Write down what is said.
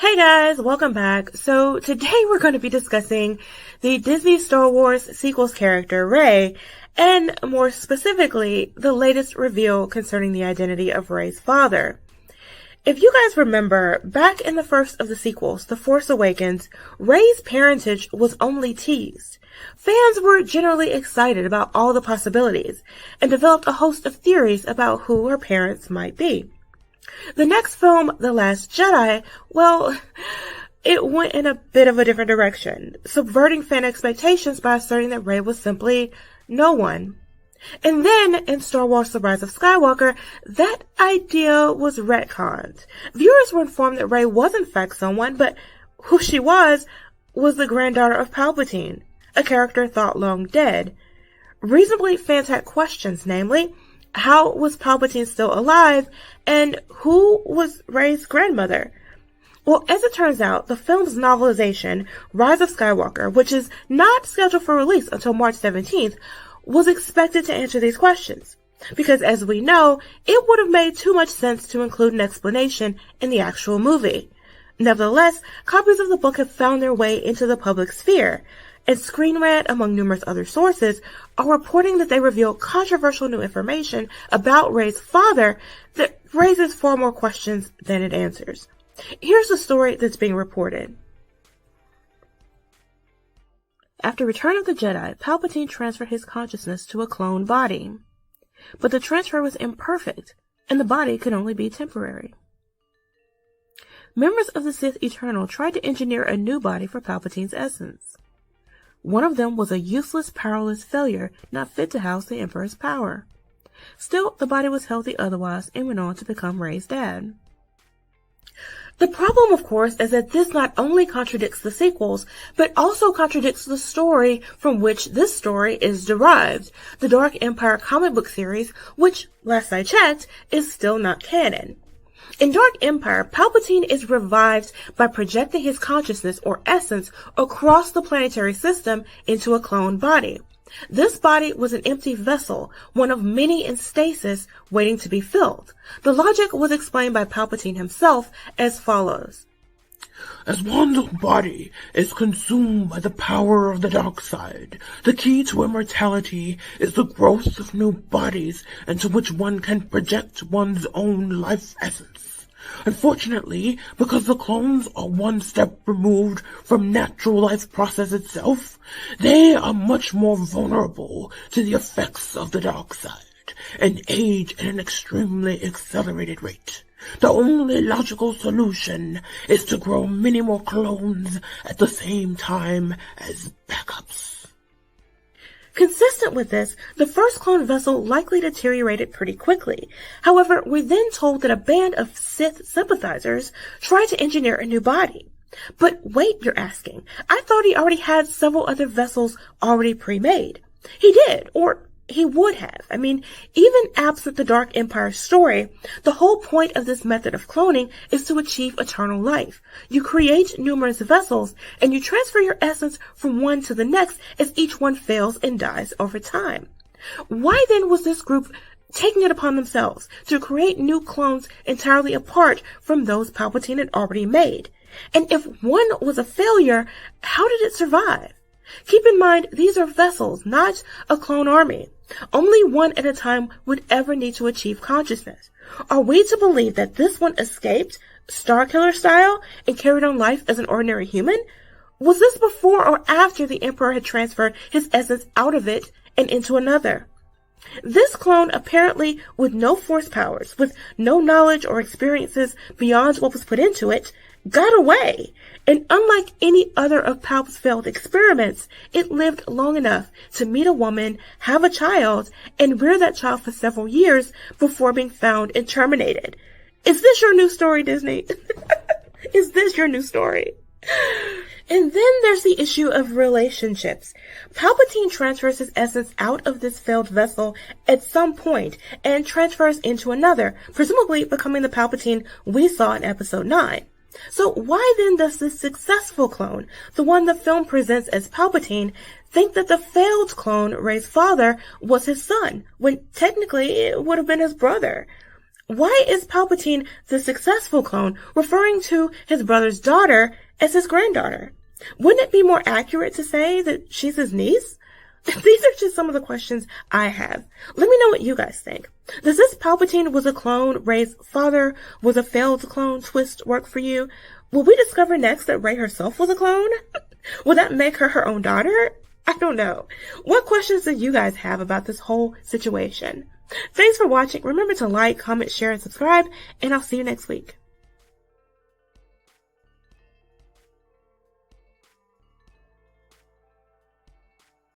Hey guys, welcome back. So today we're going to be discussing the Disney Star Wars sequels character Rey, and more specifically, the latest reveal concerning the identity of Rey's father. If you guys remember, back in the first of the sequels, The Force Awakens, Rey's parentage was only teased. Fans were generally excited about all the possibilities, and developed a host of theories about who her parents might be. The next film, The Last Jedi, well, it went in a bit of a different direction, subverting fan expectations by asserting that Rey was simply no one. And then, in Star Wars The Rise of Skywalker, that idea was retconned. Viewers were informed that Rey was in fact someone, but who she was the granddaughter of Palpatine, a character thought long dead. Reasonably, fans had questions, namely, how was Palpatine still alive, and who was Rey's grandmother? Well, as it turns out, the film's novelization, Rise of Skywalker, which is not scheduled for release until March 17th, was expected to answer these questions. Because as we know, it would have made too much sense to include an explanation in the actual movie. Nevertheless, copies of the book have found their way into the public sphere, and Screen Rant, among numerous other sources, are reporting that they reveal controversial new information about Rey's father that raises far more questions than it answers. Here's the story that's being reported. After Return of the Jedi, Palpatine transferred his consciousness to a clone body. But the transfer was imperfect, and the body could only be temporary. Members of the Sith Eternal tried to engineer a new body for Palpatine's essence. One of them was a useless, powerless failure, not fit to house the Emperor's power. Still, the body was healthy otherwise and went on to become Rey's dad. The problem, of course, is that this not only contradicts the sequels, but also contradicts the story from which this story is derived, the Dark Empire comic book series, which, last I checked, is still not canon. In Dark Empire, Palpatine is revived by projecting his consciousness or essence across the planetary system into a clone body. This body was an empty vessel, one of many in stasis waiting to be filled. The logic was explained by Palpatine himself as follows. As one's body is consumed by the power of the dark side, the key to immortality is the growth of new bodies into which one can project one's own life essence. Unfortunately, because the clones are one step removed from natural life process itself, they are much more vulnerable to the effects of the dark side, and age at an extremely accelerated rate. The only logical solution is to grow many more clones at the same time as backups. Consistent with this, the first clone vessel likely deteriorated pretty quickly. However, we're then told that a band of Sith sympathizers tried to engineer a new body. But wait, you're asking. I thought he already had several other vessels already pre-made. He did, or he would have. Even absent the Dark Empire story, the whole point of this method of cloning is to achieve eternal life. You create numerous vessels, and you transfer your essence from one to the next as each one fails and dies over time. Why then was this group taking it upon themselves to create new clones entirely apart from those Palpatine had already made? And if one was a failure, how did it survive? Keep in mind, these are vessels, not a clone army. Only one at a time would ever need to achieve consciousness. Are we to believe that this one escaped, Starkiller style, and carried on life as an ordinary human? Was this before or after the Emperor had transferred his essence out of it and into another? This clone, apparently with no force powers, with no knowledge or experiences beyond what was put into it, got away. And unlike any other of Palp's failed experiments, it lived long enough to meet a woman, have a child, and rear that child for several years before being found and terminated. Is this your new story, Disney? Is this your new story? And then there's the issue of relationships. Palpatine transfers his essence out of this failed vessel at some point and transfers into another, presumably becoming the Palpatine we saw in Episode 9. So why then does this successful clone, the one the film presents as Palpatine, think that the failed clone, Rey's father, was his son, when technically it would have been his brother? Why is Palpatine, the successful clone, referring to his brother's daughter as his granddaughter? Wouldn't it be more accurate to say that she's his niece? These are just some of the questions I have. Let me know what you guys think. Does this Palpatine was a clone, Rey's father was a failed clone twist work for you? Will we discover next that Rey herself was a clone? Will that make her her own daughter? I don't know. What questions do you guys have about this whole situation? Thanks for watching. Remember to like, comment, share, and subscribe, and I'll see you next week.